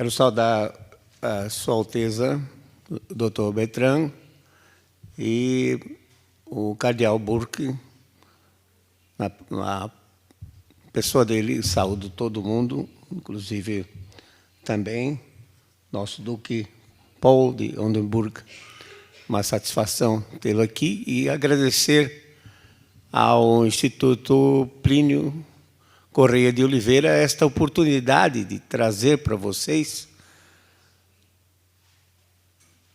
Quero saudar a Sua Alteza, o Dr. Bertrand e o Cardeal Burke, a pessoa dele, saúdo todo mundo, inclusive também nosso Duque Paul de Oldenburg. Uma satisfação tê-lo aqui e agradecer ao Instituto Plínio Correia de Oliveira esta oportunidade de trazer para vocês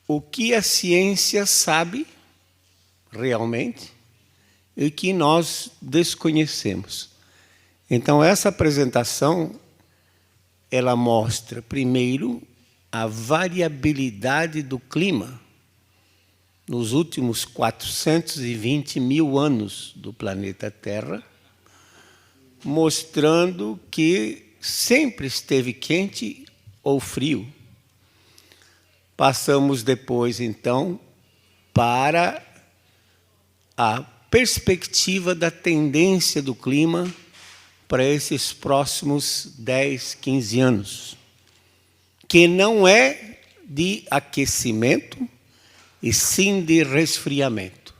o que a ciência sabe realmente e que nós desconhecemos. Então, essa apresentação, ela mostra, primeiro, a variabilidade do clima nos últimos 420 mil anos do planeta Terra, mostrando que sempre esteve quente ou frio. Passamos depois, então, para a perspectiva da tendência do clima para esses próximos 10, 15 anos, que não é de aquecimento, e sim de resfriamento.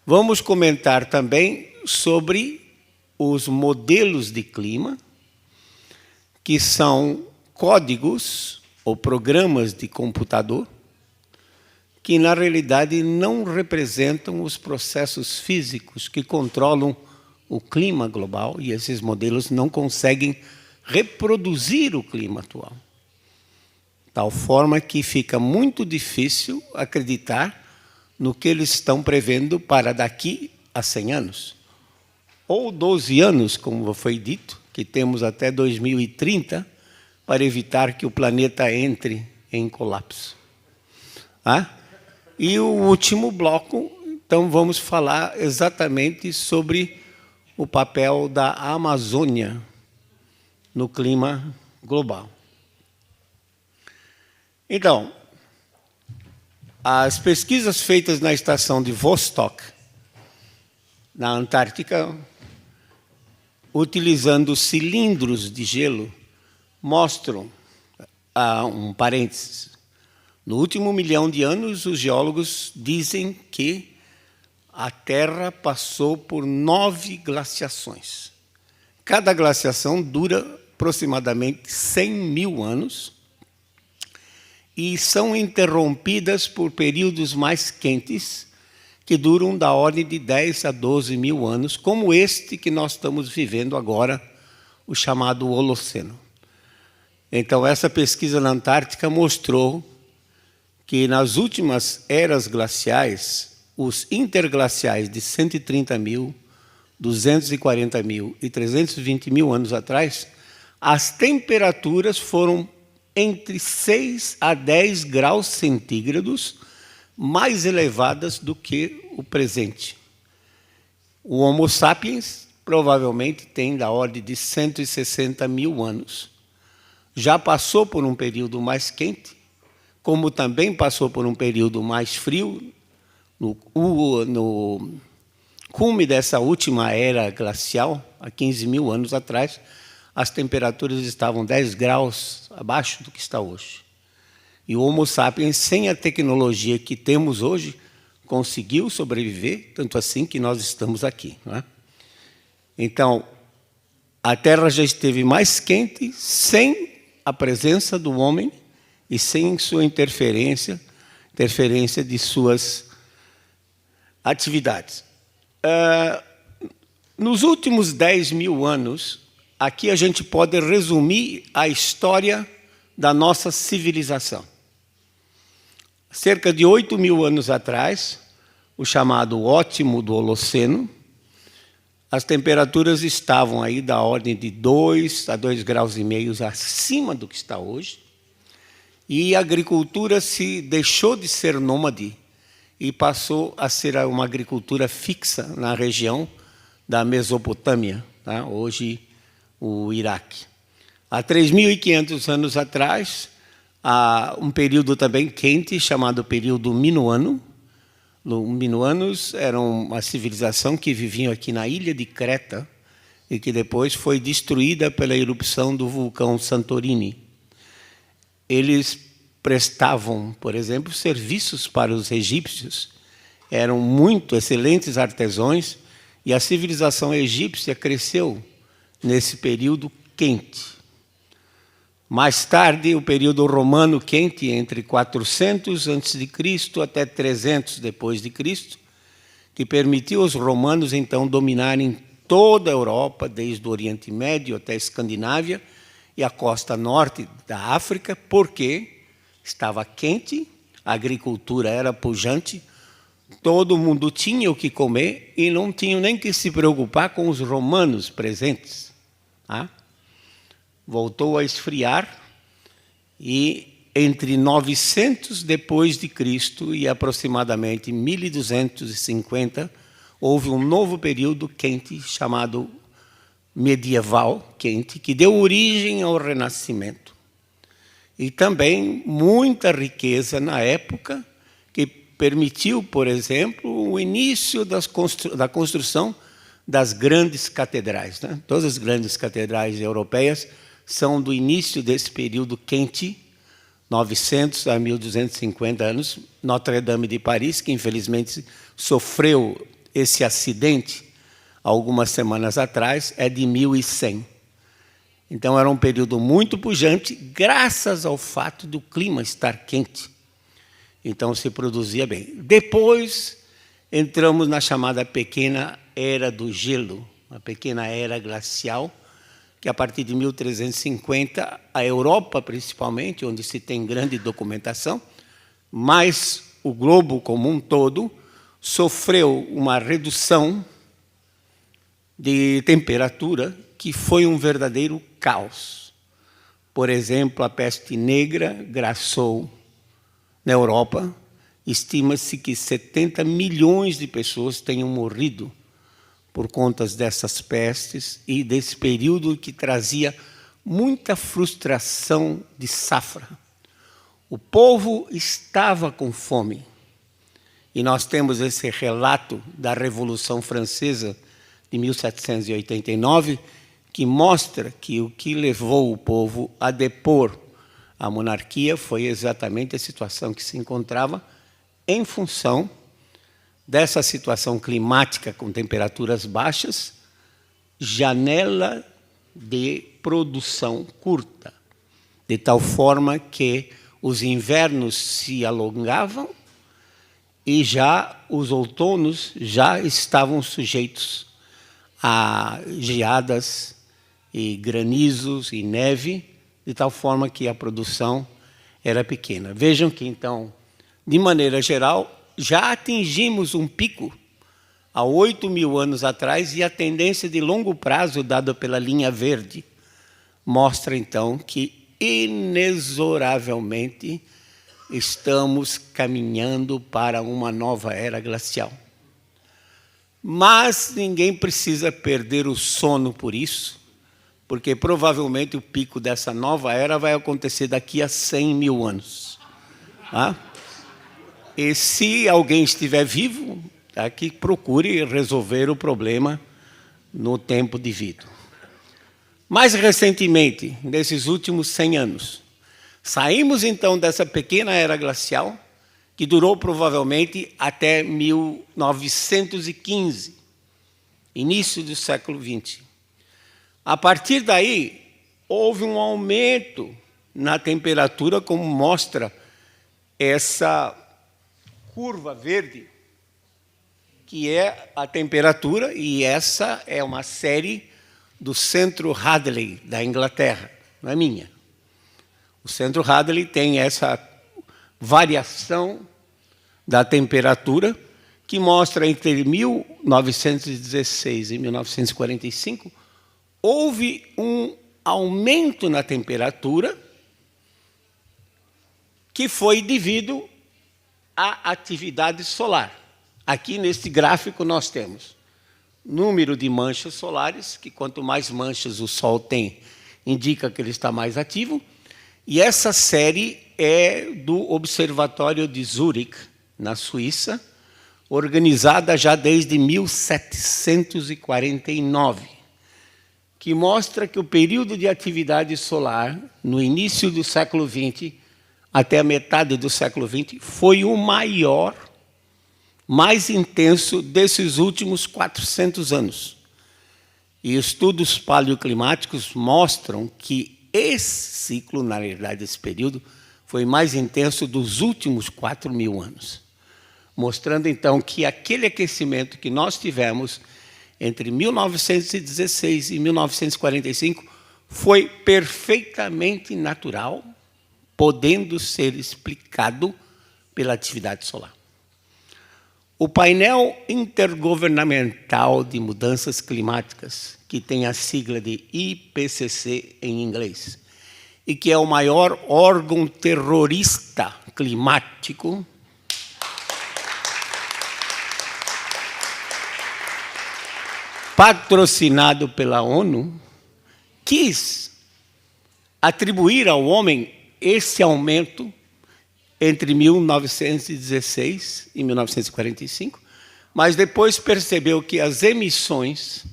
Vamos comentar também sobre os modelos de clima, que são códigos ou programas de computador, que na realidade não representam os processos físicos que controlam o clima global, e esses modelos não conseguem reproduzir o clima atual. Tal forma que fica muito difícil acreditar no que eles estão prevendo para daqui a 100 anos. Ou 12 anos, como foi dito, que temos até 2030 para evitar que o planeta entre em colapso. E o último bloco, então vamos falar exatamente sobre o papel da Amazônia no clima global. Então, as pesquisas feitas na estação de Vostok, na Antártica, utilizando cilindros de gelo, mostram, um parênteses, no último 1 milhão de anos, os geólogos dizem que a Terra passou por 9 glaciações. Cada glaciação dura aproximadamente 100 mil anos, e são interrompidas por períodos mais quentes, que duram da ordem de 10 a 12 mil anos, como este que nós estamos vivendo agora, o chamado Holoceno. Então, essa pesquisa na Antártica mostrou que nas últimas eras glaciais, os interglaciais de 130 mil, 240 mil e 320 mil anos atrás, as temperaturas foram entre 6 a 10 graus centígrados mais elevadas do que o presente. O Homo sapiens provavelmente tem da ordem de 160 mil anos. Já passou por um período mais quente, como também passou por um período mais frio, no cume dessa última era glacial, há 15 mil anos atrás, as temperaturas estavam 10 graus abaixo do que está hoje. E o Homo sapiens, sem a tecnologia que temos hoje, conseguiu sobreviver, tanto assim que nós estamos aqui. Não é? Então, a Terra já esteve mais quente sem a presença do homem e sem sua interferência de suas atividades. Nos últimos 10 mil anos, aqui a gente pode resumir a história da nossa civilização. Cerca de 8 mil anos atrás, o chamado ótimo do Holoceno, as temperaturas estavam aí da ordem de 2 a 2,5 graus acima do que está hoje, e a agricultura deixou de ser nômade e passou a ser uma agricultura fixa na região da Mesopotâmia, tá? Hoje o Iraque. Há 3.500 anos atrás, há um período também quente, chamado período Minoano. Os minoanos eram uma civilização que viviam aqui na ilha de Creta e que depois foi destruída pela erupção do vulcão Santorini. eles prestavam, por exemplo, serviços para os egípcios. Eram muito excelentes artesãos e a civilização egípcia cresceu nesse período quente. Mais tarde, o período romano quente, entre 400 a.C. até 300 depois de Cristo, que permitiu aos romanos, então, dominarem toda a Europa, desde o Oriente Médio até a Escandinávia e a costa norte da África, porque estava quente, a agricultura era pujante, todo mundo tinha o que comer e não tinham nem que se preocupar com os romanos presentes. Tá? Voltou a esfriar e entre 900 depois de Cristo e aproximadamente 1250 houve um novo período quente chamado medieval quente, que deu origem ao Renascimento. E também muita riqueza na época, que permitiu, por exemplo, o início da construção das grandes catedrais. Né? Todas as grandes catedrais europeias são do início desse período quente, 900 a 1250 anos. Notre-Dame de Paris, que infelizmente sofreu esse acidente algumas semanas atrás, é de 1100. Então, era um período muito pujante, graças ao fato do clima estar quente. Então, se produzia bem. Depois, entramos na chamada Pequena Era do Gelo, a Pequena Era Glacial, que a partir de 1350, a Europa, principalmente, onde se tem grande documentação, mas o globo como um todo, sofreu uma redução de temperatura que foi um verdadeiro caos. Por exemplo, a peste negra graçou na Europa. Estima-se que 70 milhões de pessoas tenham morrido por conta dessas pestes e desse período que trazia muita frustração de safra. O povo estava com fome. E nós temos esse relato da Revolução Francesa de 1789, que mostra que o que levou o povo a depor a monarquia foi exatamente a situação que se encontrava em função dessa situação climática com temperaturas baixas, janela de produção curta, de tal forma que os invernos se alongavam e já os outonos já estavam sujeitos a geadas e granizos e neve, de tal forma que a produção era pequena. Vejam que, então, de maneira geral, já atingimos um pico há 8.000 anos atrás e a tendência de longo prazo dada pela linha verde mostra, então, que inexoravelmente estamos caminhando para uma nova era glacial. Mas ninguém precisa perder o sono por isso, porque provavelmente o pico dessa nova era vai acontecer daqui a 100.000 anos. Tá? E se alguém estiver vivo, tá, que procure resolver o problema no tempo devido. Mais recentemente, nesses últimos 100 anos, saímos então dessa pequena era glacial, que durou provavelmente até 1915, início do século XX. A partir daí, houve um aumento na temperatura, como mostra essa curva verde, que é a temperatura, e essa é uma série do Centro Hadley, da Inglaterra, não é minha. O Centro Hadley tem essa variação da temperatura, que mostra entre 1916 e 1945, houve um aumento na temperatura que foi devido à atividade solar. Aqui, neste gráfico, nós temos número de manchas solares, que quanto mais manchas o Sol tem, indica que ele está mais ativo. E essa série é do Observatório de Zurique, na Suíça, organizada já desde 1749. que mostra que o período de atividade solar, no início do século XX até a metade do século XX, foi o maior, mais intenso desses últimos 400 anos. E estudos paleoclimáticos mostram que esse ciclo, na verdade, esse período, foi mais intenso dos últimos 4.000 anos. Mostrando, então, que aquele aquecimento que nós tivemos entre 1916 e 1945 foi perfeitamente natural, podendo ser explicado pela atividade solar. O painel intergovernamental de mudanças climáticas, que tem a sigla de IPCC em inglês, e que é o maior órgão terrorista climático, patrocinado pela ONU, quis atribuir ao homem esse aumento entre 1916 e 1945, mas depois percebeu que as emissões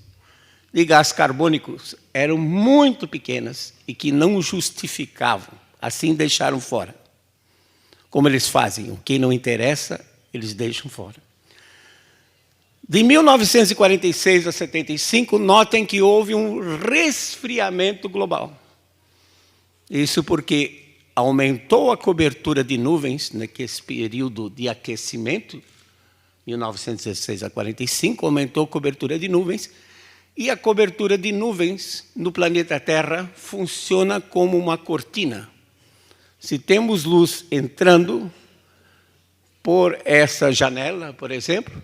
de gás carbônico eram muito pequenas e que não justificavam, assim deixaram fora. Como eles fazem, o que não interessa, eles deixam fora. De 1946 a 75, notem que houve um resfriamento global. Isso porque aumentou a cobertura de nuvens naquele período de aquecimento, 1916 a 45, aumentou a cobertura de nuvens, e a cobertura de nuvens no planeta Terra funciona como uma cortina. Se temos luz entrando por essa janela, por exemplo,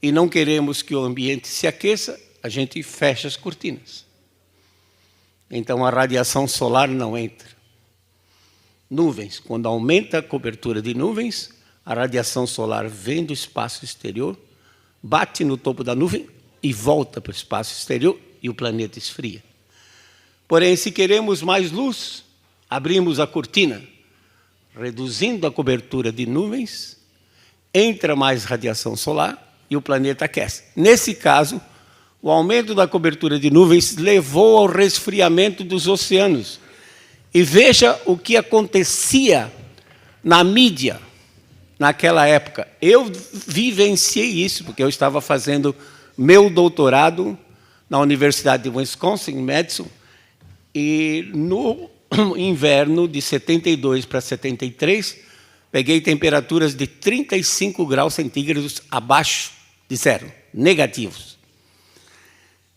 e não queremos que o ambiente se aqueça, a gente fecha as cortinas. Então a radiação solar não entra. Nuvens, quando aumenta a cobertura de nuvens, a radiação solar vem do espaço exterior, bate no topo da nuvem e volta para o espaço exterior e o planeta esfria. Porém, se queremos mais luz, abrimos a cortina, reduzindo a cobertura de nuvens, entra mais radiação solar e o planeta aquece. Nesse caso, o aumento da cobertura de nuvens levou ao resfriamento dos oceanos. E veja o que acontecia na mídia naquela época. Eu vivenciei isso, porque eu estava fazendo meu doutorado na Universidade de Wisconsin, em Madison, e no inverno de 72 para 73, peguei temperaturas de 35 graus centígrados abaixo de zero, negativos.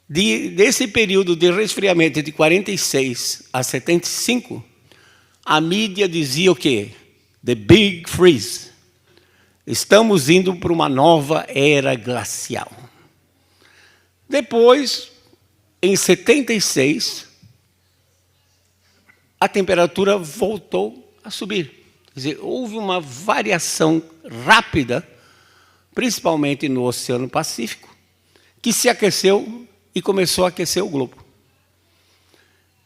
Desse período de resfriamento de 46 a 75, a mídia dizia o quê? The Big Freeze. Estamos indo para uma nova era glacial. Depois, em 76, a temperatura voltou a subir. Quer dizer, houve uma variação rápida, principalmente no Oceano Pacífico, que se aqueceu e começou a aquecer o globo.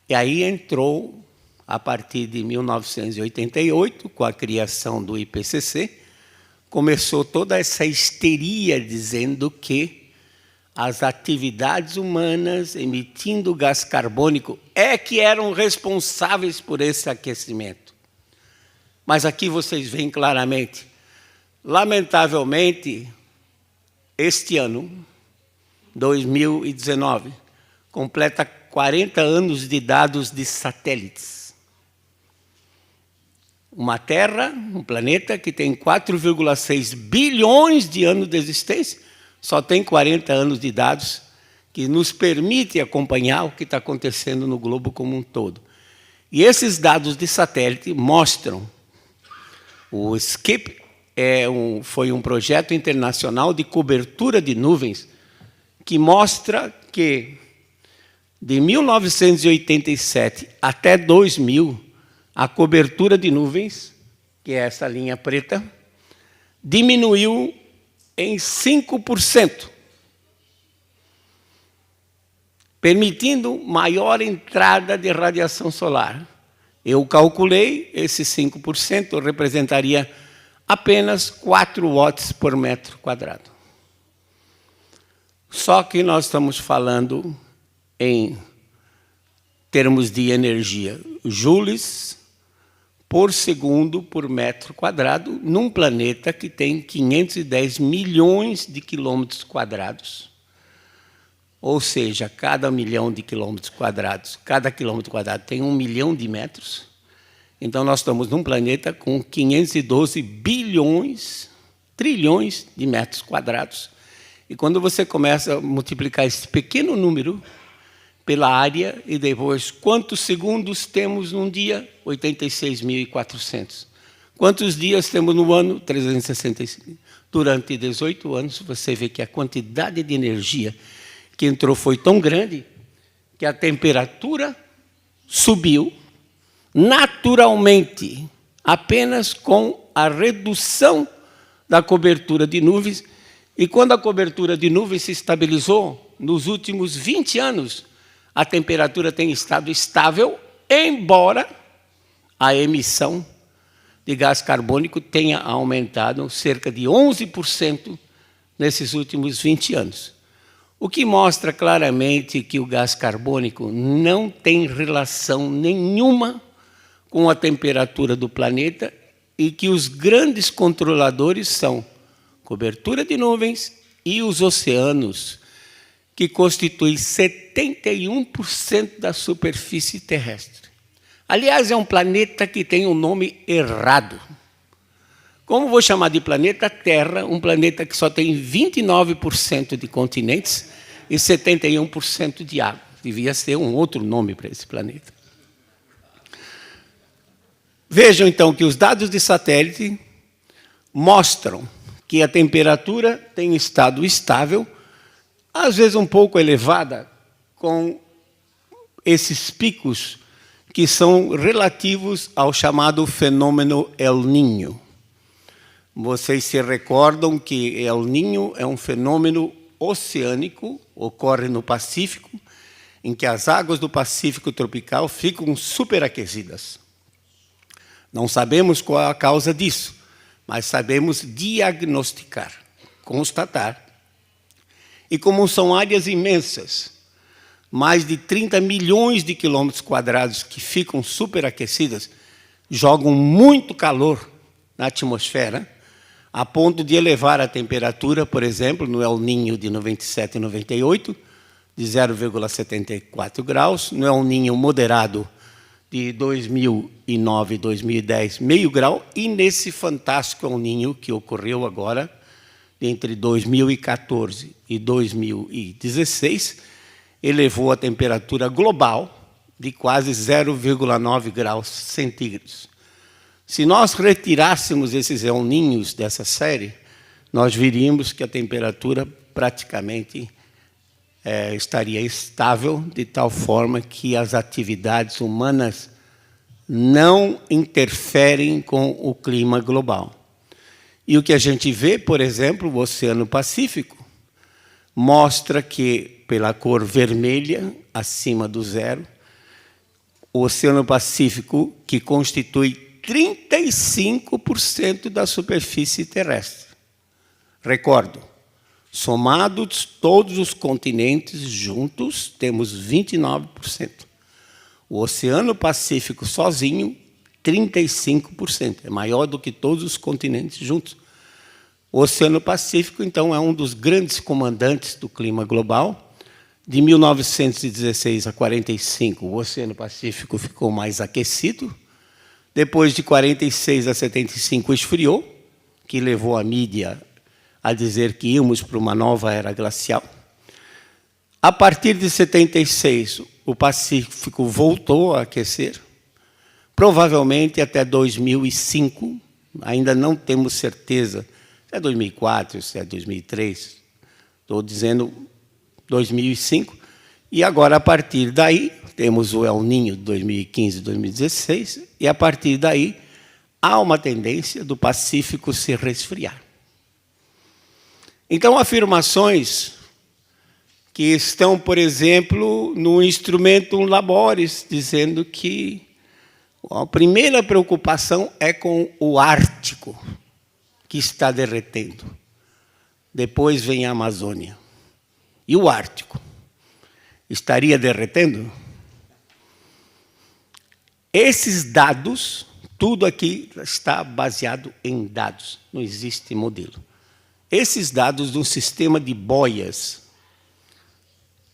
E aí entrou, a partir de 1988, com a criação do IPCC, começou toda essa histeria dizendo que as atividades humanas emitindo gás carbônico é que eram responsáveis por esse aquecimento. Mas aqui vocês veem claramente, lamentavelmente, este ano, 2019, completa 40 anos de dados de satélites. Uma Terra, um planeta que tem 4,6 bilhões de anos de existência, só tem 40 anos de dados que nos permite acompanhar o que está acontecendo no globo como um todo. E esses dados de satélite mostram, o SCIP foi um projeto internacional de cobertura de nuvens que mostra que, de 1987 até 2000, a cobertura de nuvens, que é essa linha preta, diminuiu em 5%, permitindo maior entrada de radiação solar. Eu calculei, esse 5% representaria apenas 4 watts por metro quadrado. Só que nós estamos falando em termos de energia, joules por segundo por metro quadrado, num planeta que tem 510 milhões de quilômetros quadrados. Ou seja, cada milhão de quilômetros quadrados, cada quilômetro quadrado tem 1 milhão de metros. Então, nós estamos num planeta com 512 bilhões, trilhões de metros quadrados. E quando você começa a multiplicar esse pequeno número pela área, e depois, quantos segundos temos num dia? 86.400. Quantos dias temos no ano? 365. Durante 18 anos, você vê que a quantidade de energia que entrou foi tão grande que a temperatura subiu naturalmente, apenas com a redução da cobertura de nuvens. E quando a cobertura de nuvens se estabilizou, nos últimos 20 anos, a temperatura tem estado estável, embora a emissão de gás carbônico tenha aumentado cerca de 11% nesses últimos 20 anos. O que mostra claramente que o gás carbônico não tem relação nenhuma com a temperatura do planeta e que os grandes controladores são cobertura de nuvens e os oceanos, que constituem 71% da superfície terrestre. Aliás, é um planeta que tem um nome errado. Como vou chamar de planeta Terra, um planeta que só tem 29% de continentes e 71% de água? Devia ser um outro nome para esse planeta. Vejam, então, que os dados de satélite mostram que a temperatura tem estado estável, às vezes um pouco elevada, com esses picos que são relativos ao chamado fenômeno El Niño. Vocês se recordam que El Niño é um fenômeno oceânico, ocorre no Pacífico, em que as águas do Pacífico tropical ficam superaquecidas. Não sabemos qual é a causa disso, mas sabemos diagnosticar, constatar. E como são áreas imensas, mais de 30 milhões de quilômetros quadrados que ficam superaquecidas, jogam muito calor na atmosfera, a ponto de elevar a temperatura, por exemplo, no El Niño de 97 e 98, de 0,74 graus, no El Niño moderado de 2009 e 2010, meio grau, e nesse fantástico El Niño que ocorreu agora, entre 2014 e 2016, elevou a temperatura global de quase 0,9 graus centígrados. Se nós retirássemos esses El Niños dessa série, nós veríamos que a temperatura praticamente estaria estável, de tal forma que as atividades humanas não interferem com o clima global. E o que a gente vê, por exemplo, o Oceano Pacífico, mostra que, pela cor vermelha, acima do zero, o Oceano Pacífico, que constitui 35% da superfície terrestre. Recordo, somados todos os continentes juntos, temos 29%. O Oceano Pacífico sozinho, 35%. É maior do que todos os continentes juntos. O Oceano Pacífico, então, é um dos grandes comandantes do clima global. De 1916 a 45, o Oceano Pacífico ficou mais aquecido. Depois de 46 a 75, esfriou, que levou a mídia a dizer que íamos para uma nova era glacial. A partir de 76, o Pacífico voltou a aquecer. Provavelmente até 2005, ainda não temos certeza se é 2004, se é 2003, estou dizendo 2005. E agora, a partir daí, temos o El Niño de 2015 e 2016, e a partir daí há uma tendência do Pacífico se resfriar. Então, afirmações que estão, por exemplo, no instrumento Labores, dizendo que a primeira preocupação é com o Ártico, que está derretendo. Depois vem a Amazônia. E o Ártico estaria derretendo? Esses dados, tudo aqui está baseado em dados, não existe modelo. Esses dados de um sistema de boias,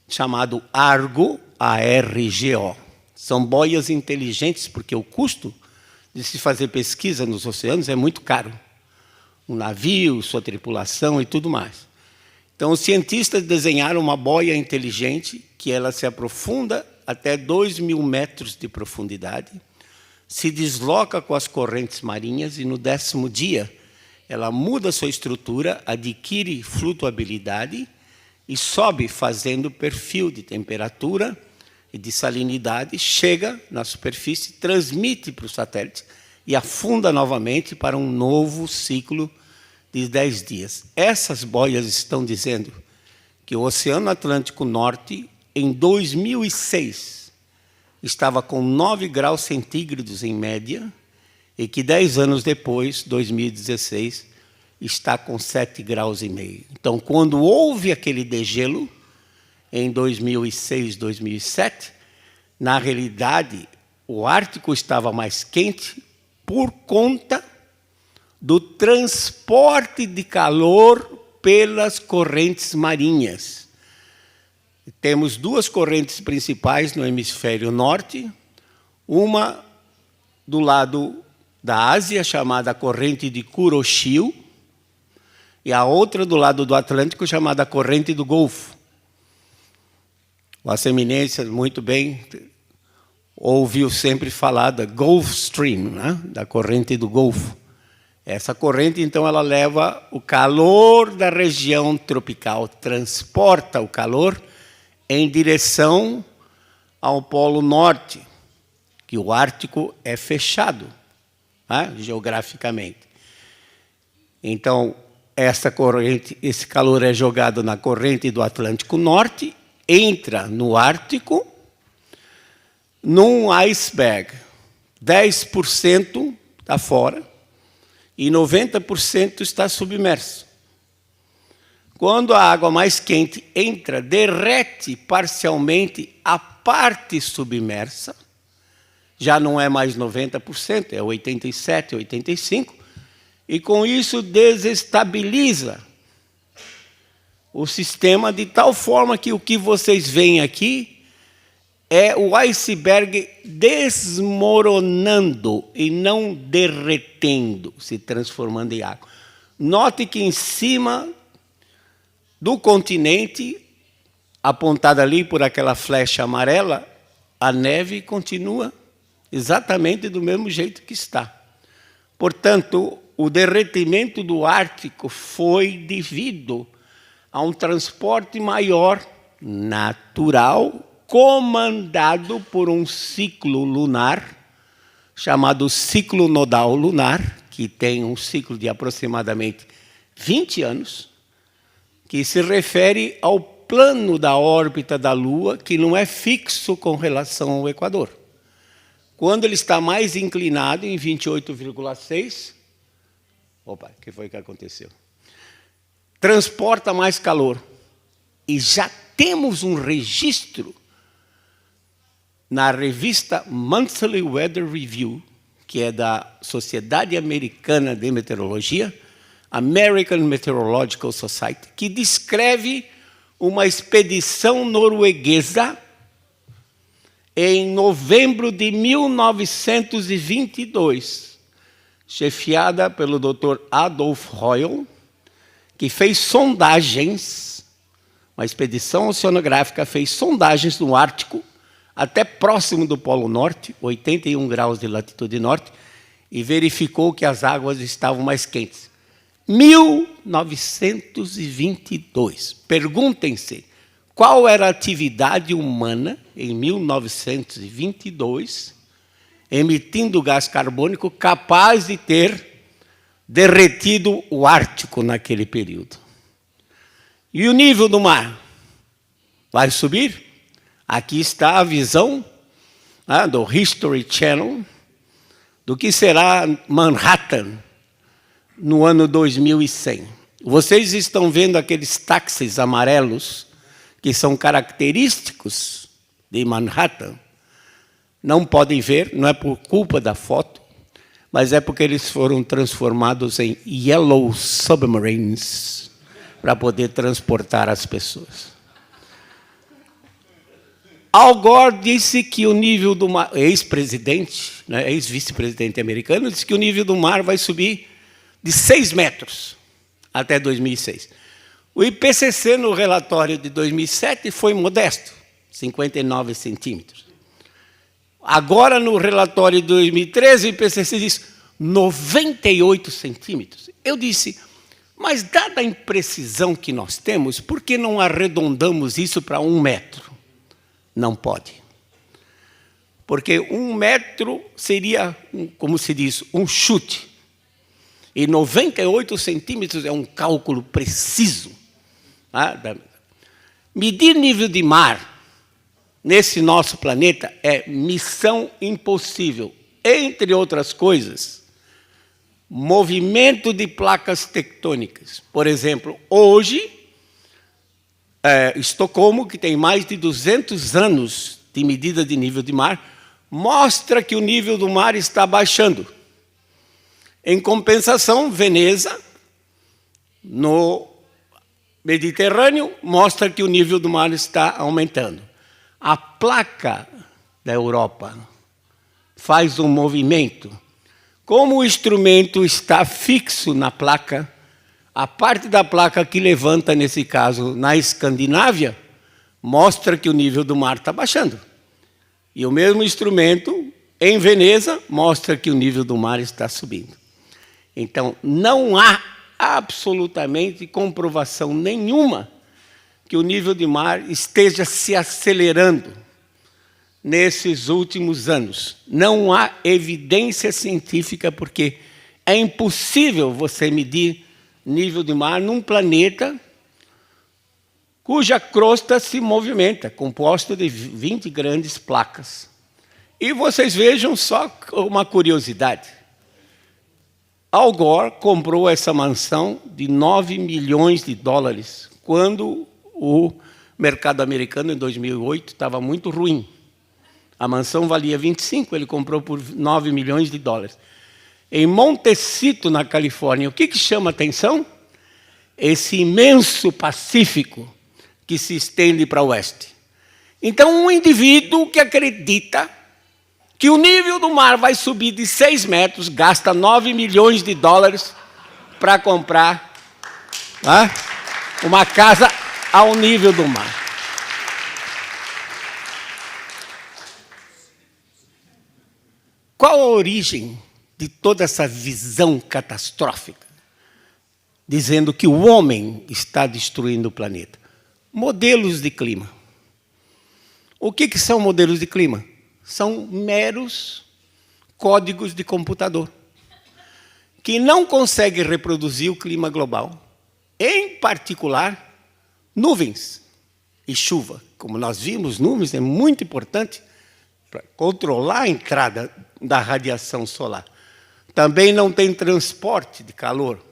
chamado ARGO, A-R-G-O. São boias inteligentes, porque o custo de se fazer pesquisa nos oceanos é muito caro. Um navio, sua tripulação e tudo mais. Então, os cientistas desenharam uma boia inteligente que ela se aprofunda até 2.000 metros de profundidade, se desloca com as correntes marinhas e, no 10º dia, ela muda sua estrutura, adquire flutuabilidade e sobe fazendo perfil de temperatura e de salinidade, chega na superfície, transmite para o satélite e afunda novamente para um novo ciclo de 10 dias. Essas boias estão dizendo que o Oceano Atlântico Norte, em 2006, estava com 9 graus centígrados em média, e que 10 anos depois, 2016, está com 7,5 graus. Então, quando houve aquele degelo, em 2006, 2007, na realidade, o Ártico estava mais quente por conta do transporte de calor pelas correntes marinhas. Temos 2 correntes principais no hemisfério norte, uma do lado da Ásia, chamada corrente de Kuroshio, e a outra do lado do Atlântico, chamada corrente do Golfo. Vossa Eminência, muito bem, ouviu sempre falar da Gulf Stream, né? Da corrente do Golfo. Essa corrente, então, ela leva o calor da região tropical, transporta o calor em direção ao Polo Norte, que o Ártico é fechado, né, geograficamente. Então, essa corrente, esse calor é jogado na corrente do Atlântico Norte, entra no Ártico, num iceberg. 10% está fora e 90% está submerso. Quando a água mais quente entra, derrete parcialmente a parte submersa, já não é mais 90%, é 87%, 85%, e com isso desestabiliza o sistema de tal forma que o que vocês veem aqui é o iceberg desmoronando e não derretendo, se transformando em água. Note que em cima do continente, apontada ali por aquela flecha amarela, a neve continua exatamente do mesmo jeito que está. Portanto, o derretimento do Ártico foi devido a um transporte maior, natural, comandado por um ciclo lunar, chamado ciclo nodal lunar, que tem um ciclo de aproximadamente 20 anos, que se refere ao plano da órbita da Lua, que não é fixo com relação ao Equador. Quando ele está mais inclinado, em 28,6, opa, o que foi que aconteceu? Transporta mais calor. E já temos um registro na revista Monthly Weather Review, que é da Sociedade Americana de Meteorologia, American Meteorological Society, que descreve uma expedição norueguesa em novembro de 1922, chefiada pelo Dr. Adolf Hoyle, que fez sondagens, uma expedição oceanográfica fez sondagens no Ártico, até próximo do Polo Norte, 81 graus de latitude norte, e verificou que as águas estavam mais quentes. 1922. Perguntem-se, qual era a atividade humana em 1922, emitindo gás carbônico capaz de ter derretido o Ártico naquele período? E o nível do mar vai subir? Aqui está a visão do History Channel do que será Manhattan no ano 2100. Vocês estão vendo aqueles táxis amarelos que são característicos de Manhattan? não podem ver, não é por culpa da foto, mas é porque eles foram transformados em Yellow Submarines para poder transportar as pessoas. Al Gore disse que o nível do mar, ex-presidente, né, ex-vice-presidente americano, disse que o nível do mar vai subir de 6 metros até 2006. O IPCC, no relatório de 2007, foi modesto, 59 centímetros. Agora, no relatório de 2013, o IPCC diz 98 centímetros. Eu disse, mas dada a imprecisão que nós temos, por que não arredondamos isso para 1 metro? Não pode. Porque 1 metro seria, como se diz, um chute. E 98 centímetros é um cálculo preciso. Medir nível de mar nesse nosso planeta é missão impossível. Entre outras coisas, movimento de placas tectônicas. Por exemplo, hoje, Estocolmo, que tem mais de 200 anos de medida de nível de mar, mostra que o nível do mar está baixando. Em compensação, Veneza, no Mediterrâneo, mostra que o nível do mar está aumentando. A placa da Europa faz um movimento. Como o instrumento está fixo na placa, a parte da placa que levanta, nesse caso, na Escandinávia, mostra que o nível do mar está baixando. E o mesmo instrumento, em Veneza, mostra que o nível do mar está subindo. Então, não há absolutamente comprovação nenhuma que o nível de mar esteja se acelerando nesses últimos anos. Não há evidência científica, porque é impossível você medir nível de mar num planeta cuja crosta se movimenta, composta de 20 grandes placas. E vocês vejam só uma curiosidade. Al Gore comprou essa mansão de 9 milhões de dólares, quando o mercado americano, em 2008, estava muito ruim. A mansão valia 25, ele comprou por 9 milhões de dólares. Em Montecito, na Califórnia, o que chama atenção? Esse imenso Pacífico que se estende para o oeste. Então, um indivíduo que acredita que o nível do mar vai subir de 6 metros, gasta 9 milhões de dólares para comprar uma casa ao nível do mar. Qual a origem de toda essa visão catastrófica, dizendo que o homem está destruindo o planeta? Modelos de clima. O que são modelos de clima? São meros códigos de computador que não conseguem reproduzir o clima global, em particular, nuvens e chuva. Como nós vimos, nuvens é muito importante para controlar a entrada da radiação solar. Também não tem transporte de calor,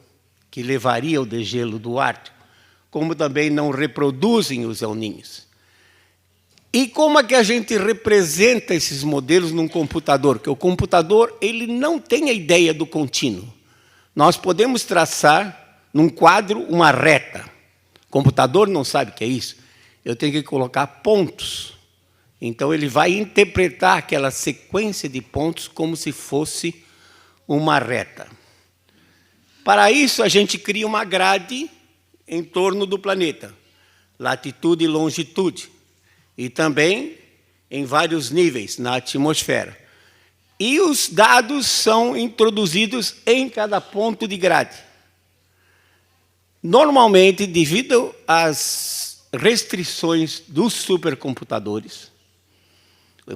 que levaria o degelo do Ártico, como também não reproduzem os El Niños. E como é que a gente representa esses modelos num computador? Porque o computador ele não tem a ideia do contínuo. Nós podemos traçar num quadro uma reta. O computador não sabe o que é isso. Eu tenho que colocar pontos. Então, ele vai interpretar aquela sequência de pontos como se fosse uma reta. Para isso, a gente cria uma grade em torno do planeta, latitude e longitude, e também em vários níveis na atmosfera. E os dados são introduzidos em cada ponto de grade. Normalmente, devido às restrições dos supercomputadores,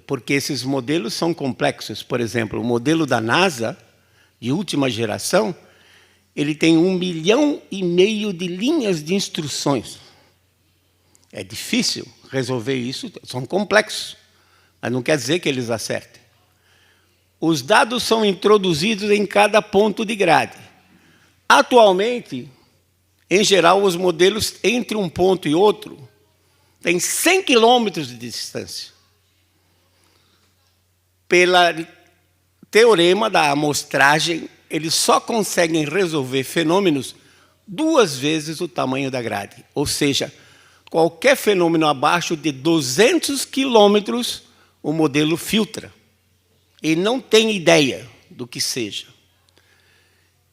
porque esses modelos são complexos. Por exemplo, o modelo da NASA, de última geração, ele tem 1,5 milhão de linhas de instruções. É difícil resolver isso, são complexos, mas não quer dizer que eles acertem. Os dados são introduzidos em cada ponto de grade. Atualmente, em geral, os modelos entre um ponto e outro têm 100 quilômetros de distância. pelo teorema da amostragem, eles só conseguem resolver fenômenos 2 vezes o tamanho da grade. Ou seja, qualquer fenômeno abaixo de 200 quilômetros, o modelo filtra. E não tem ideia do que seja.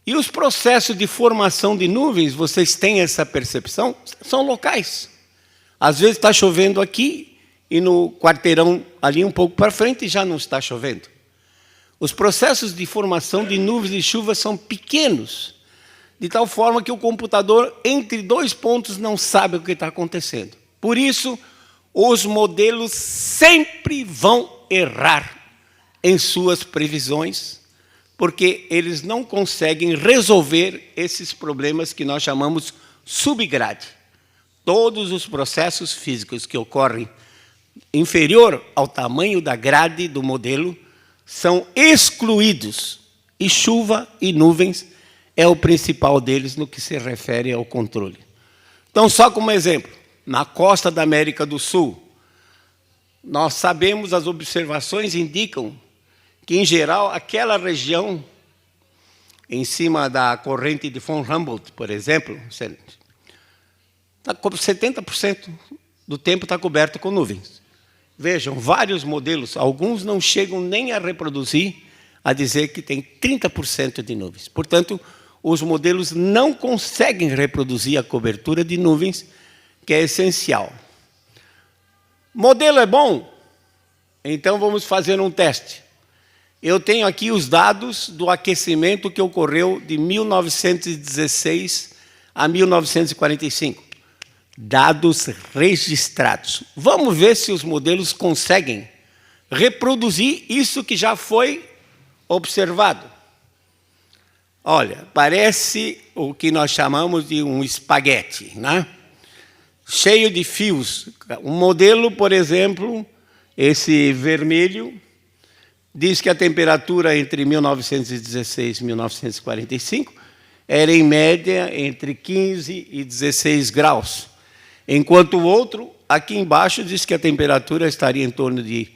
E os processos de formação de nuvens, vocês têm essa percepção? São locais. Às vezes está chovendo aqui e no quarteirão ali um pouco para frente já não está chovendo. Os processos de formação de nuvens de chuva são pequenos, de tal forma que o computador, entre 2 pontos, não sabe o que está acontecendo. Por isso, os modelos sempre vão errar em suas previsões, porque eles não conseguem resolver esses problemas que nós chamamos subgrade. Todos os processos físicos que ocorrem inferior ao tamanho da grade do modelo são excluídos, e chuva e nuvens é o principal deles no que se refere ao controle. Então, só como exemplo, na costa da América do Sul, nós sabemos, as observações indicam que, em geral, aquela região, em cima da corrente de von Humboldt, por exemplo, 70% do tempo está coberto com nuvens. Vejam, vários modelos, alguns não chegam nem a reproduzir, a dizer que tem 30% de nuvens. Portanto, os modelos não conseguem reproduzir a cobertura de nuvens, que é essencial. Modelo é bom? Então vamos fazer um teste. Eu tenho aqui os dados do aquecimento que ocorreu de 1916 a 1945. Dados registrados. Vamos ver se os modelos conseguem reproduzir isso que já foi observado. Olha, parece o que nós chamamos de um espaguete, né? Cheio de fios. Um modelo, por exemplo, esse vermelho, diz que a temperatura entre 1916 e 1945 era, em média, entre 15 e 16 graus. Enquanto o outro, aqui embaixo, diz que a temperatura estaria em torno de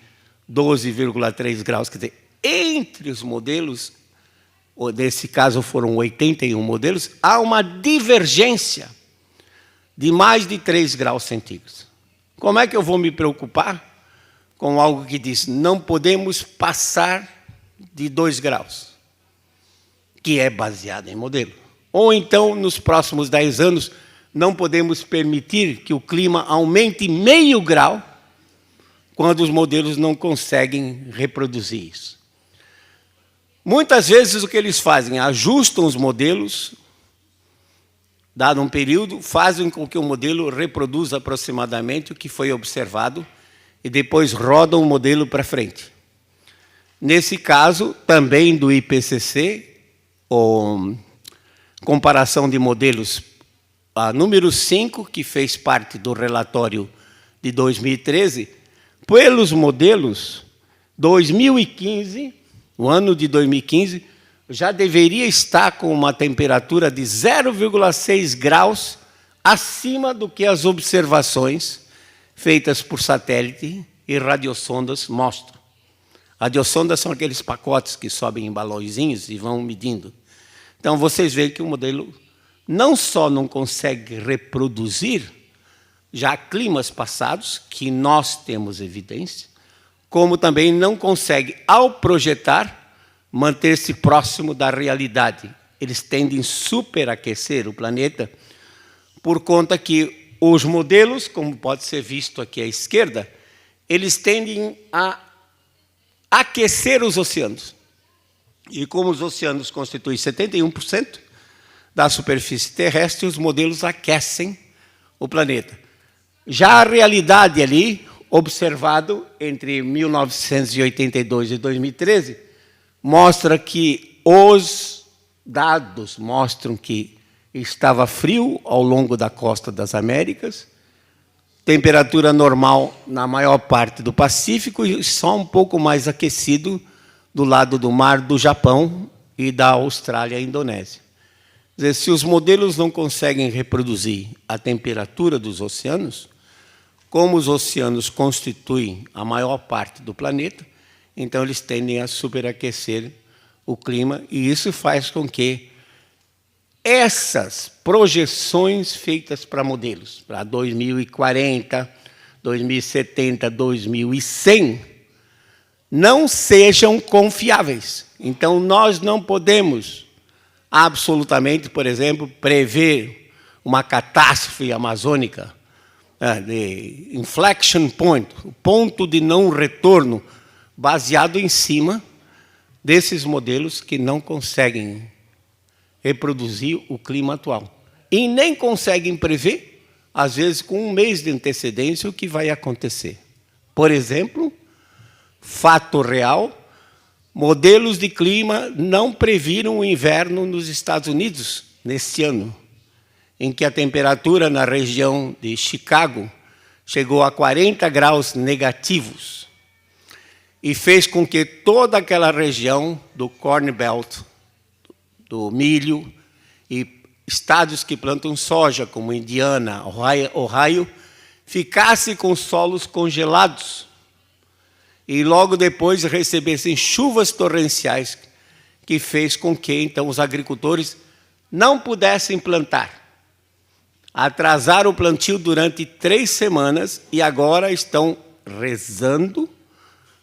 12,3 graus. Quer dizer, entre os modelos, nesse caso foram 81 modelos, há uma divergência de mais de 3 graus centígrados. Como é que eu vou me preocupar com algo que diz não podemos passar de 2 graus, que é baseado em modelo? Ou então, nos próximos 10 anos, não podemos permitir que o clima aumente meio grau, quando os modelos não conseguem reproduzir isso. Muitas vezes o que eles fazem, ajustam os modelos, dado um período, fazem com que o modelo reproduza aproximadamente o que foi observado e depois rodam o modelo para frente. Nesse caso, também do IPCC, ou comparação de modelos, a número 5, que fez parte do relatório de 2013, pelos modelos, 2015, o ano de 2015, já deveria estar com uma temperatura de 0,6 graus acima do que as observações feitas por satélite e radiosondas mostram. Radiosondas são aqueles pacotes que sobem em balõezinhos e vão medindo. Então, vocês veem que o modelo não só não consegue reproduzir já climas passados, que nós temos evidência, como também não consegue, ao projetar, manter-se próximo da realidade. Eles tendem a superaquecer o planeta por conta que os modelos, como pode ser visto aqui à esquerda, eles tendem a aquecer os oceanos. E como os oceanos constituem 71% da superfície terrestre, os modelos aquecem o planeta. Já a realidade ali, observado entre 1982 e 2013, mostra que os dados mostram que estava frio ao longo da costa das Américas, temperatura normal na maior parte do Pacífico e só um pouco mais aquecido do lado do mar do Japão e da Austrália e Indonésia. Quer dizer, se os modelos não conseguem reproduzir a temperatura dos oceanos, como os oceanos constituem a maior parte do planeta, então eles tendem a superaquecer o clima, e isso faz com que essas projeções feitas para modelos, para 2040, 2070, 2100, não sejam confiáveis. Então, nós não podemos absolutamente, por exemplo, prever uma catástrofe amazônica, de inflection point, o ponto de não retorno, baseado em cima desses modelos que não conseguem reproduzir o clima atual. E nem conseguem prever, às vezes com um mês de antecedência, o que vai acontecer. Por exemplo, fato real, modelos de clima não previram o inverno nos Estados Unidos neste ano, em que a temperatura na região de Chicago chegou a 40 graus negativos e fez com que toda aquela região do Corn Belt, do milho, e estados que plantam soja, como Indiana, Ohio, ficasse com solos congelados e logo depois recebessem chuvas torrenciais, que fez com que, então, os agricultores não pudessem plantar. Atrasaram o plantio durante 3 semanas e agora estão rezando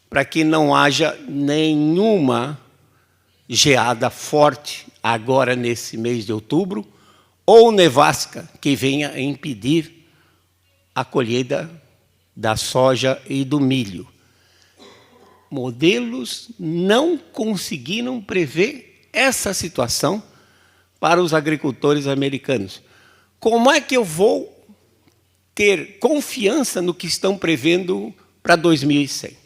para que não haja nenhuma geada forte agora nesse mês de outubro, ou nevasca que venha a impedir a colheita da soja e do milho. Modelos não conseguiram prever essa situação para os agricultores americanos. Como é que eu vou ter confiança no que estão prevendo para 2100?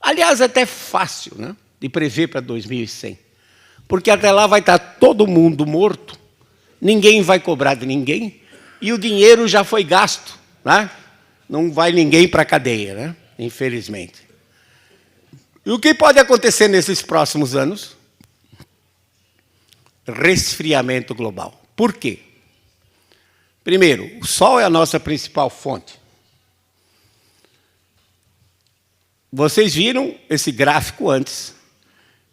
Aliás, é até fácil, né, de prever para 2100, porque até lá vai estar todo mundo morto, ninguém vai cobrar de ninguém, e o dinheiro já foi gasto, né? Não vai ninguém para a cadeia, né? Infelizmente. E o que pode acontecer nesses próximos anos? Resfriamento global. Por quê? Primeiro, o Sol é a nossa principal fonte. Vocês viram esse gráfico antes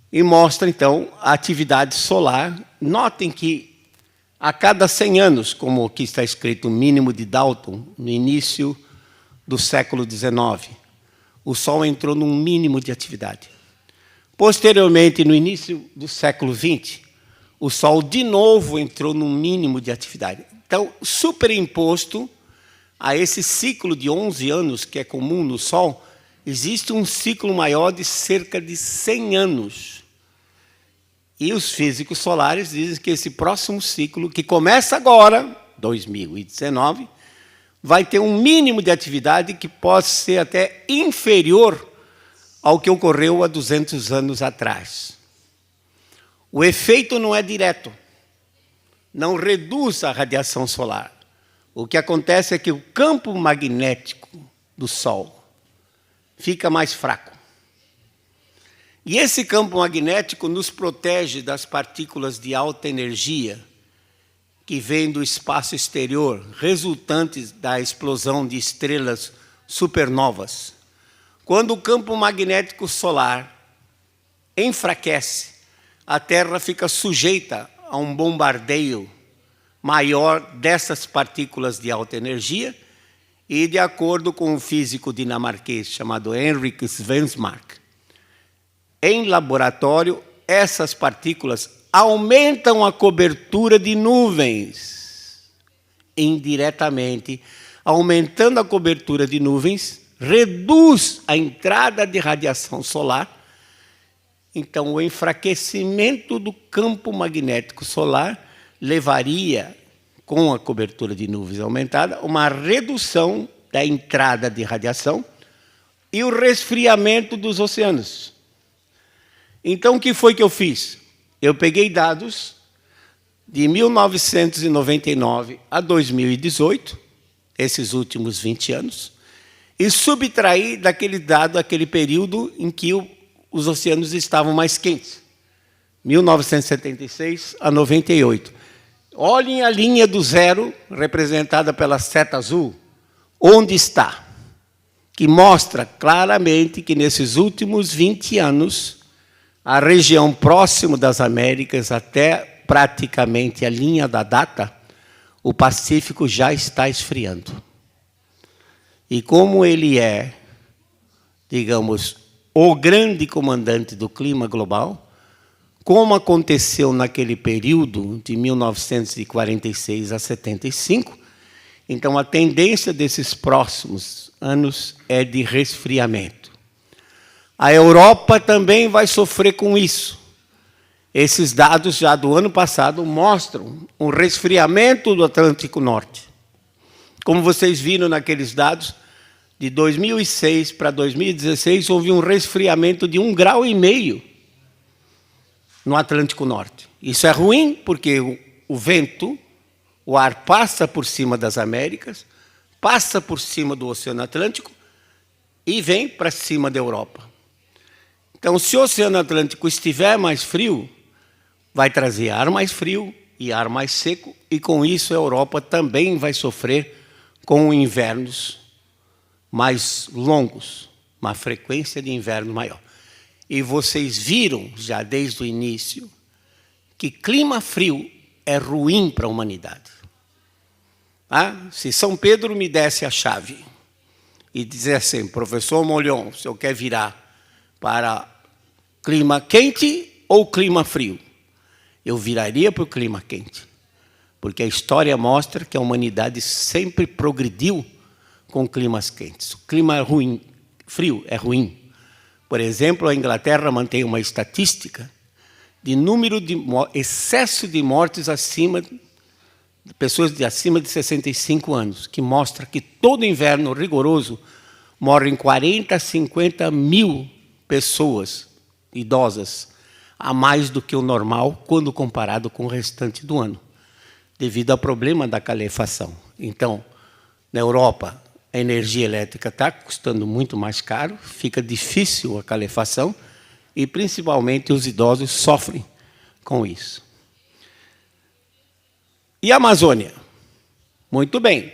e mostra, então, a atividade solar. Notem que a cada 100 anos, como aqui está escrito o mínimo de Dalton, no início do século XIX, o Sol entrou num mínimo de atividade. Posteriormente, no início do século XX, o Sol de novo entrou num mínimo de atividade. Então, superimposto a esse ciclo de 11 anos que é comum no Sol, existe um ciclo maior de cerca de 100 anos. E os físicos solares dizem que esse próximo ciclo, que começa agora, 2019, vai ter um mínimo de atividade que pode ser até inferior ao que ocorreu há 200 anos atrás. O efeito não é direto, não reduz a radiação solar. O que acontece é que o campo magnético do Sol fica mais fraco. E esse campo magnético nos protege das partículas de alta energia que vêm do espaço exterior, resultantes da explosão de estrelas supernovas. Quando o campo magnético solar enfraquece, a Terra fica sujeita a um bombardeio maior dessas partículas de alta energia e, de acordo com um físico dinamarquês chamado Henrik Svensmark, em laboratório, essas partículas aumentam a cobertura de nuvens. Indiretamente, aumentando a cobertura de nuvens, reduz a entrada de radiação solar. Então, o enfraquecimento do campo magnético solar levaria, com a cobertura de nuvens aumentada, uma redução da entrada de radiação e o resfriamento dos oceanos. Então, o que foi que eu fiz? Eu peguei dados de 1999 a 2018, esses últimos 20 anos, e subtraí daquele dado aquele período em que os oceanos estavam mais quentes, 1976 a 98. Olhem a linha do zero, representada pela seta azul, onde está? que mostra claramente que nesses últimos 20 anos, a região próxima das Américas, até praticamente a linha da data, o Pacífico já está esfriando. E como ele é, digamos, o grande comandante do clima global, como aconteceu naquele período de 1946 a 75, então a tendência desses próximos anos é de resfriamento. A Europa também vai sofrer com isso. Esses dados já do ano passado mostram um resfriamento do Atlântico Norte. Como vocês viram naqueles dados, de 2006 para 2016, houve um resfriamento de 1,5 graus no Atlântico Norte. Isso é ruim, porque o vento, o ar passa por cima das Américas, passa por cima do Oceano Atlântico e vem para cima da Europa. Então, se o Oceano Atlântico estiver mais frio, vai trazer ar mais frio e ar mais seco, e com isso a Europa também vai sofrer com invernos mais longos, uma frequência de inverno maior. E vocês viram, já desde o início, que clima frio é ruim para a humanidade. Se São Pedro me desse a chave e dissesse assim, professor Molhon, o senhor quer virar para clima quente ou clima frio? Eu viraria para o clima quente, porque a história mostra que a humanidade sempre progrediu com climas quentes. O clima ruim, frio é ruim. Por exemplo, a Inglaterra mantém uma estatística de número de excesso de mortes acima de pessoas de acima de 65 anos, que mostra que todo inverno rigoroso morrem 40 a 50 mil pessoas idosas, a mais do que o normal, quando comparado com o restante do ano, devido ao problema da calefação. Então, na Europa, a energia elétrica está custando muito mais caro, fica difícil a calefação, e principalmente os idosos sofrem com isso. E a Amazônia? Muito bem.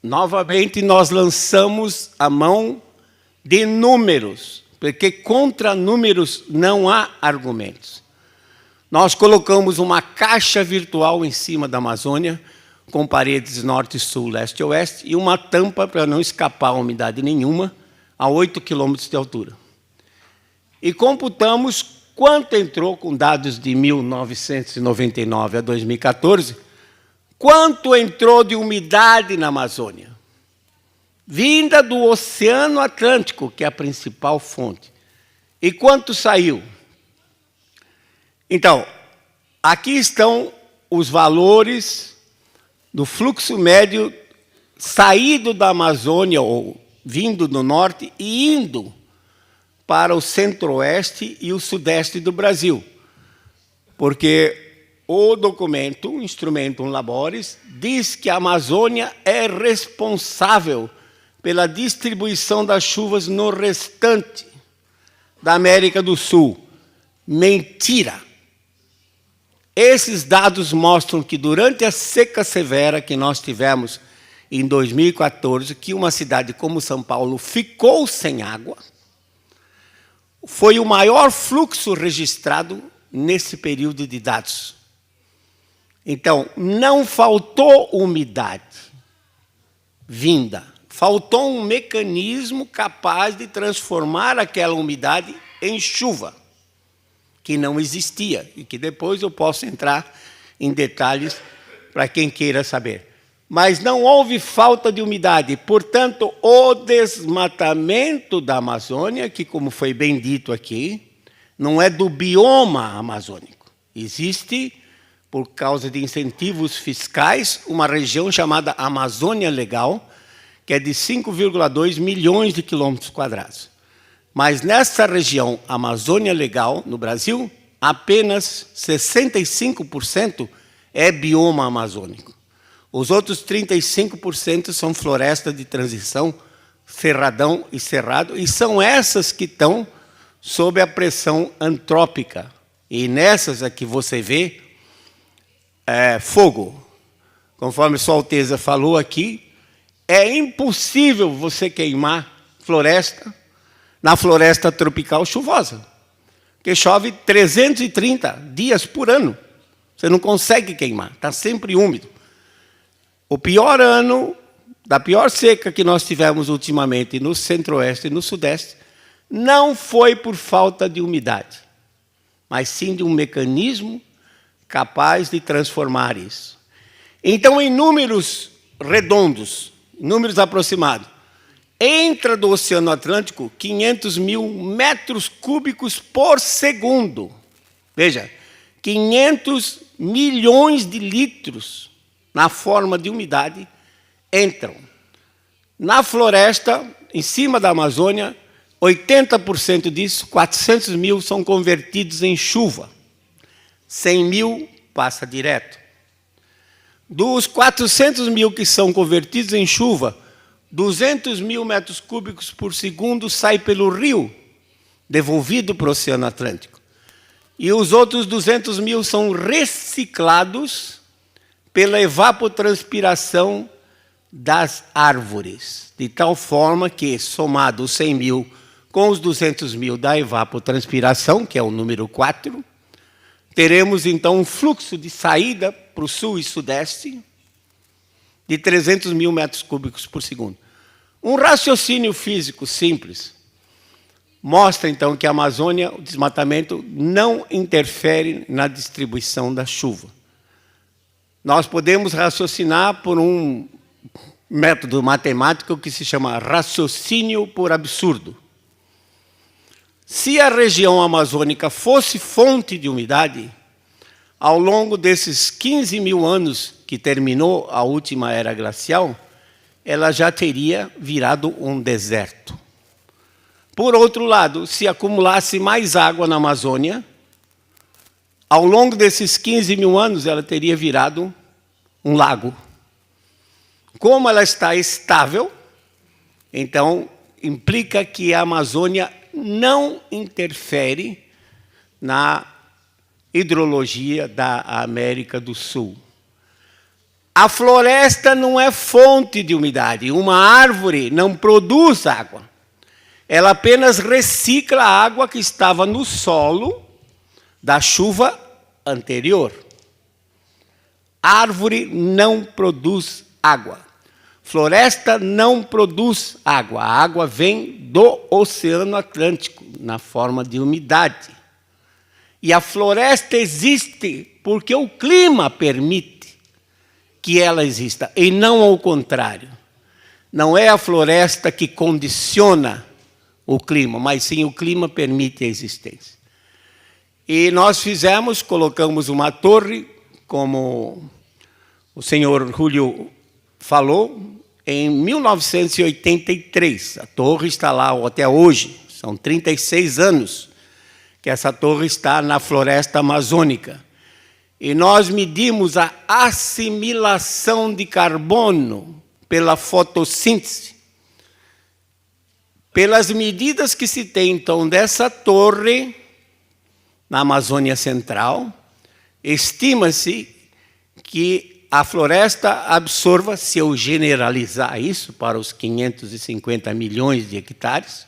Novamente, nós lançamos a mão de números, porque contra números não há argumentos. Nós colocamos uma caixa virtual em cima da Amazônia, com paredes norte, sul, leste e oeste, e uma tampa para não escapar umidade nenhuma, a 8 quilômetros de altura. E computamos quanto entrou, com dados de 1999 a 2014, quanto entrou de umidade na Amazônia, vinda do Oceano Atlântico, que é a principal fonte. E quanto saiu? Então, aqui estão os valores do fluxo médio saído da Amazônia, ou vindo do norte, e indo para o centro-oeste e o sudeste do Brasil. Porque o documento, o Instrumentum Laboris, diz que a Amazônia é responsável pela distribuição das chuvas no restante da América do Sul. Mentira! Esses dados mostram que durante a seca severa que nós tivemos em 2014, que uma cidade como São Paulo ficou sem água, foi o maior fluxo registrado nesse período de dados. Então, não faltou umidade vinda, faltou um mecanismo capaz de transformar aquela umidade em chuva, que não existia, e que depois eu posso entrar em detalhes para quem queira saber. Mas não houve falta de umidade, portanto, o desmatamento da Amazônia, que, como foi bem dito aqui, não é do bioma amazônico. Existe, por causa de incentivos fiscais, uma região chamada Amazônia Legal, que é de 5,2 milhões de quilômetros quadrados. Mas nessa região Amazônia Legal, no Brasil, apenas 65% é bioma amazônico. Os outros 35% são floresta de transição, cerradão e cerrado, e são essas que estão sob a pressão antrópica. E nessas é que você vê fogo. Conforme Sua Alteza falou aqui, é impossível você queimar na floresta tropical chuvosa, que chove 330 dias por ano. Você não consegue queimar, está sempre úmido. O pior ano, da pior seca que nós tivemos ultimamente no centro-oeste e no sudeste, não foi por falta de umidade, mas sim de um mecanismo capaz de transformar isso. Então, em números redondos, números aproximados, entra do Oceano Atlântico 500 mil metros cúbicos por segundo. Veja, 500 milhões de litros na forma de umidade entram. Na floresta, em cima da Amazônia, 80% disso, 400 mil, são convertidos em chuva. 100 mil passa direto. Dos 400 mil que são convertidos em chuva, 200 mil metros cúbicos por segundo sai pelo rio, devolvido para o Oceano Atlântico. E os outros 200 mil são reciclados pela evapotranspiração das árvores, de tal forma que, somado os 100 mil com os 200 mil da evapotranspiração, que é o número 4, teremos, então, um fluxo de saída para o sul e sudeste de 300 mil metros cúbicos por segundo. Um raciocínio físico simples mostra, então, que a Amazônia, o desmatamento, não interfere na distribuição da chuva. Nós podemos raciocinar por um método matemático que se chama raciocínio por absurdo. Se a região amazônica fosse fonte de umidade, ao longo desses 15 mil anos que terminou a última era glacial, ela já teria virado um deserto. Por outro lado, se acumulasse mais água na Amazônia, ao longo desses 15 mil anos, ela teria virado um lago. Como ela está estável, então, implica que a Amazônia não interfere na hidrologia da América do Sul. A floresta não é fonte de umidade. Uma árvore não produz água. Ela apenas recicla a água que estava no solo da chuva anterior. Árvore não produz água. Floresta não produz água. A água vem do Oceano Atlântico, na forma de umidade. E a floresta existe porque o clima permite que ela exista, e não ao contrário. Não é a floresta que condiciona o clima, mas sim o clima permite a existência. E nós colocamos uma torre, como o senhor Julio falou, em 1983. A torre está lá até hoje, são 36 anos que essa torre está na floresta amazônica. E nós medimos a assimilação de carbono pela fotossíntese. Pelas medidas que se tem, então, dessa torre na Amazônia Central, estima-se que a floresta absorva, se eu generalizar isso para os 550 milhões de hectares,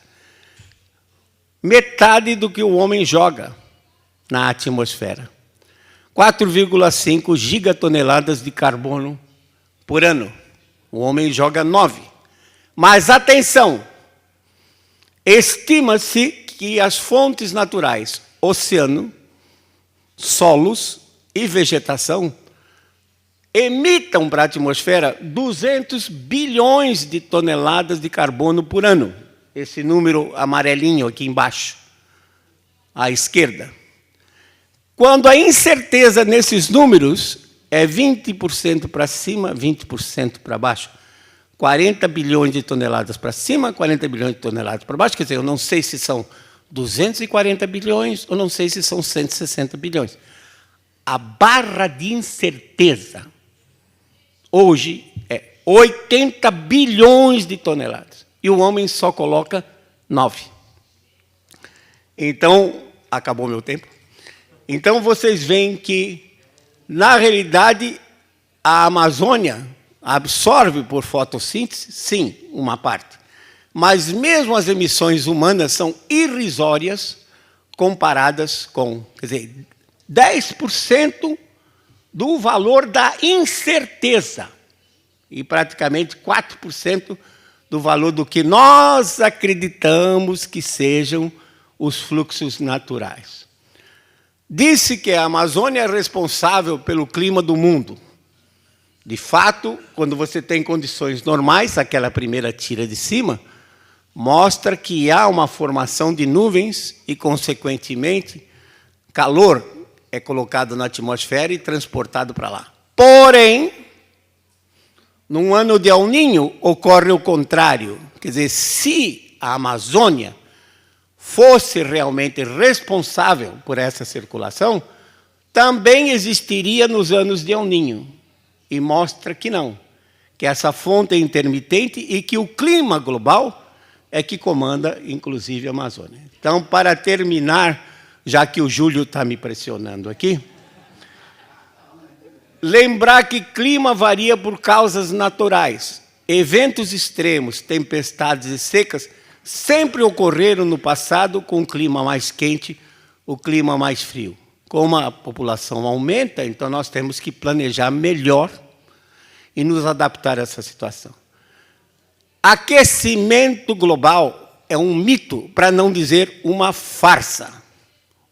metade do que o homem joga na atmosfera. 4,5 gigatoneladas de carbono por ano. O homem joga 9. Mas, atenção, estima-se que as fontes naturais, oceano, solos e vegetação, emitam para a atmosfera 200 bilhões de toneladas de carbono por ano. Esse número amarelinho aqui embaixo, à esquerda. Quando a incerteza nesses números é 20% para cima, 20% para baixo, 40 bilhões de toneladas para cima, 40 bilhões de toneladas para baixo, quer dizer, eu não sei se são 240 bilhões ou não sei se são 160 bilhões. A barra de incerteza hoje é 80 bilhões de toneladas. E o homem só coloca 9. Então, acabou meu tempo. Então, vocês veem que, na realidade, a Amazônia absorve por fotossíntese, sim, uma parte. mas mesmo as emissões humanas são irrisórias comparadas com, quer dizer, 10% do valor da incerteza e praticamente 4% do valor do que nós acreditamos que sejam os fluxos naturais. Disse que a Amazônia é responsável pelo clima do mundo. De fato, quando você tem condições normais, aquela primeira tira de cima, mostra que há uma formação de nuvens e, consequentemente, calor é colocado na atmosfera e transportado para lá. Porém, num ano de El Niño, ocorre o contrário. Quer dizer, se a Amazônia fosse realmente responsável por essa circulação, também existiria nos anos de El Niño. E mostra que não, que essa fonte é intermitente e que o clima global é que comanda, inclusive, a Amazônia. Então, para terminar, já que o Júlio está me pressionando aqui, lembrar que clima varia por causas naturais. Eventos extremos, tempestades e secas, sempre ocorreram no passado com o clima mais quente, o clima mais frio. Como a população aumenta, então nós temos que planejar melhor e nos adaptar a essa situação. Aquecimento global é um mito, para não dizer uma farsa.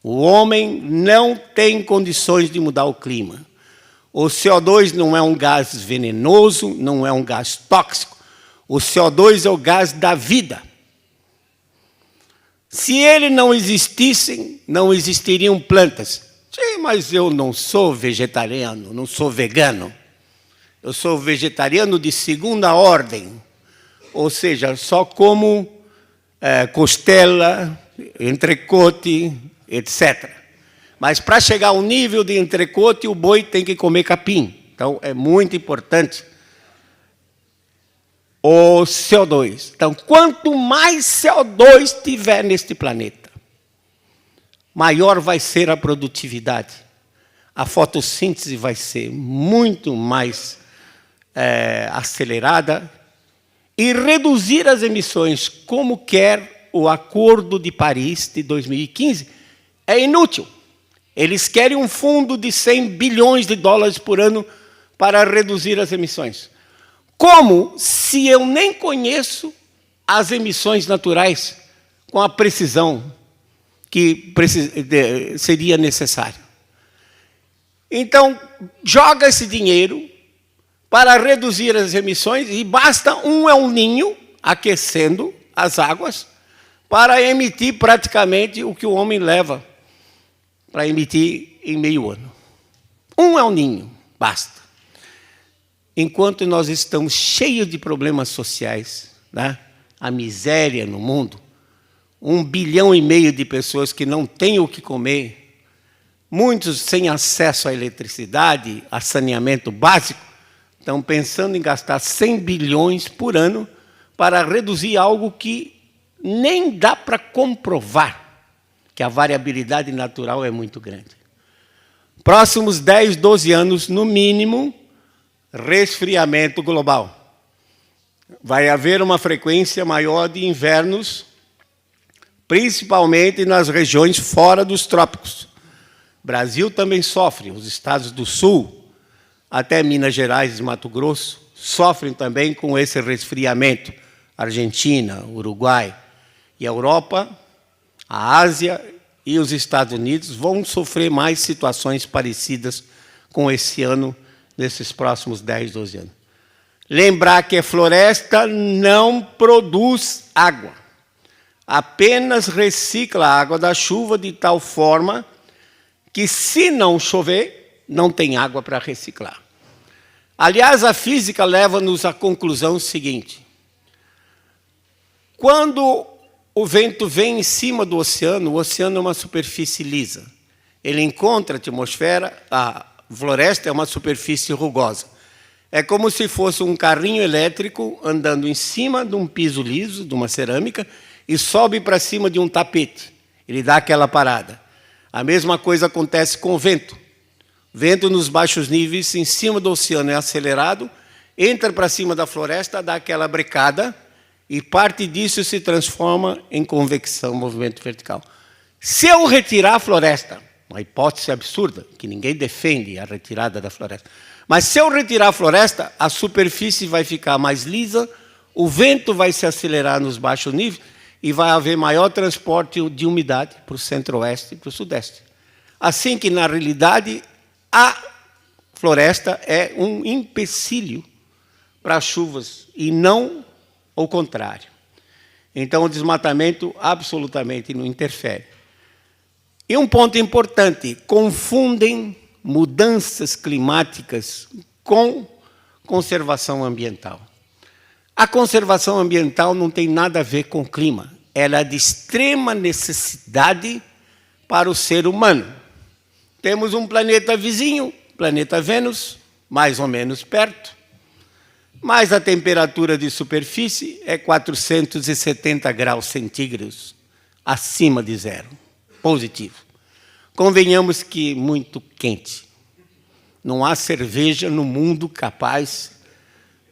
O homem não tem condições de mudar o clima. O CO2 não é um gás venenoso, não é um gás tóxico. O CO2 é o gás da vida. Se ele não existisse, não existiriam plantas. Sim, mas eu não sou vegetariano, não sou vegano. Eu sou vegetariano de segunda ordem. Ou seja, só como costela, entrecote, etc. Mas para chegar ao nível de entrecote, o boi tem que comer capim. Então, é muito importante o CO2. Então, quanto mais CO2 tiver neste planeta, maior vai ser a produtividade. A fotossíntese vai ser muito mais acelerada e reduzir as emissões, como quer o Acordo de Paris de 2015, é inútil. Eles querem um fundo de 100 bilhões de dólares por ano para reduzir as emissões. Como se eu nem conheço as emissões naturais com a precisão que seria necessária? Então, joga esse dinheiro para reduzir as emissões e basta um El Niño aquecendo as águas para emitir praticamente o que o homem leva para emitir em meio ano. Um El Niño, basta. Enquanto nós estamos cheios de problemas sociais, né? A miséria no mundo, 1,5 bilhão de pessoas que não têm o que comer, muitos sem acesso à eletricidade, a saneamento básico, estão pensando em gastar 100 bilhões por ano para reduzir algo que nem dá para comprovar, que a variabilidade natural é muito grande. Próximos 10, 12 anos, no mínimo, resfriamento global. Vai haver uma frequência maior de invernos, principalmente nas regiões fora dos trópicos. Brasil também sofre, os estados do sul, até Minas Gerais e Mato Grosso, sofrem também com esse resfriamento. Argentina, Uruguai e a Europa, a Ásia e os Estados Unidos vão sofrer mais situações parecidas com esse ano, nesses próximos 10, 12 anos. Lembrar que a floresta não produz água, apenas recicla a água da chuva de tal forma que, se não chover, não tem água para reciclar. Aliás, a física leva-nos à conclusão seguinte: quando o vento vem em cima do oceano, o oceano é uma superfície lisa. Ele encontra a atmosfera, a floresta é uma superfície rugosa. É como se fosse um carrinho elétrico andando em cima de um piso liso, de uma cerâmica, e sobe para cima de um tapete. Ele dá aquela parada. A mesma coisa acontece com o vento. O vento nos baixos níveis, em cima do oceano, é acelerado, entra para cima da floresta, dá aquela brecada, e parte disso se transforma em convecção, movimento vertical. Se eu retirar a floresta, uma hipótese absurda, que ninguém defende a retirada da floresta, mas se eu retirar a floresta, a superfície vai ficar mais lisa, o vento vai se acelerar nos baixos níveis e vai haver maior transporte de umidade para o centro-oeste e para o sudeste. Assim que, na realidade, a floresta é um empecilho para as chuvas e não o contrário. Então, o desmatamento absolutamente não interfere. E um ponto importante, confundem mudanças climáticas com conservação ambiental. A conservação ambiental não tem nada a ver com o clima. Ela é de extrema necessidade para o ser humano. Temos um planeta vizinho, planeta Vênus, mais ou menos perto, mas a temperatura de superfície é 470 graus centígrados, acima de zero, positivo. Convenhamos que muito quente. Não há cerveja no mundo capaz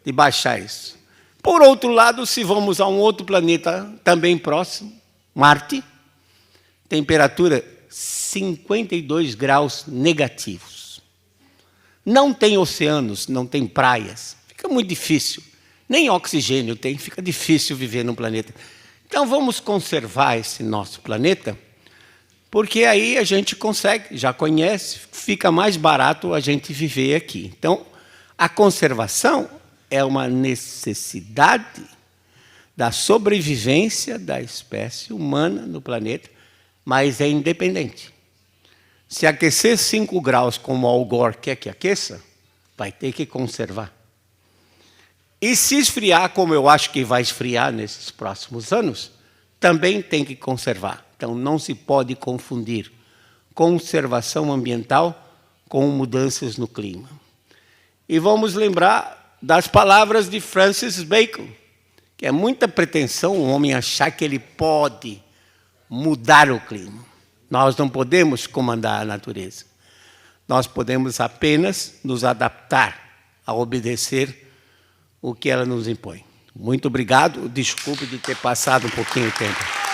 de baixar isso. Por outro lado, se vamos a um outro planeta também próximo, Marte, temperatura 52 graus negativos. Não tem oceanos, não tem praias. Fica muito difícil. Nem oxigênio tem, fica difícil viver num planeta. Então, vamos conservar esse nosso planeta, porque aí a gente consegue, já conhece, fica mais barato a gente viver aqui. Então, a conservação é uma necessidade da sobrevivência da espécie humana no planeta, mas é independente. Se aquecer 5 graus, como o Al Gore quer que aqueça, vai ter que conservar. E se esfriar, como eu acho que vai esfriar nesses próximos anos, também tem que conservar. Então, não se pode confundir conservação ambiental com mudanças no clima. E vamos lembrar das palavras de Francis Bacon, que é muita pretensão o homem achar que ele pode mudar o clima. Nós não podemos comandar a natureza. Nós podemos apenas nos adaptar a obedecer o que ela nos impõe. Muito obrigado. Desculpe de ter passado um pouquinho de tempo.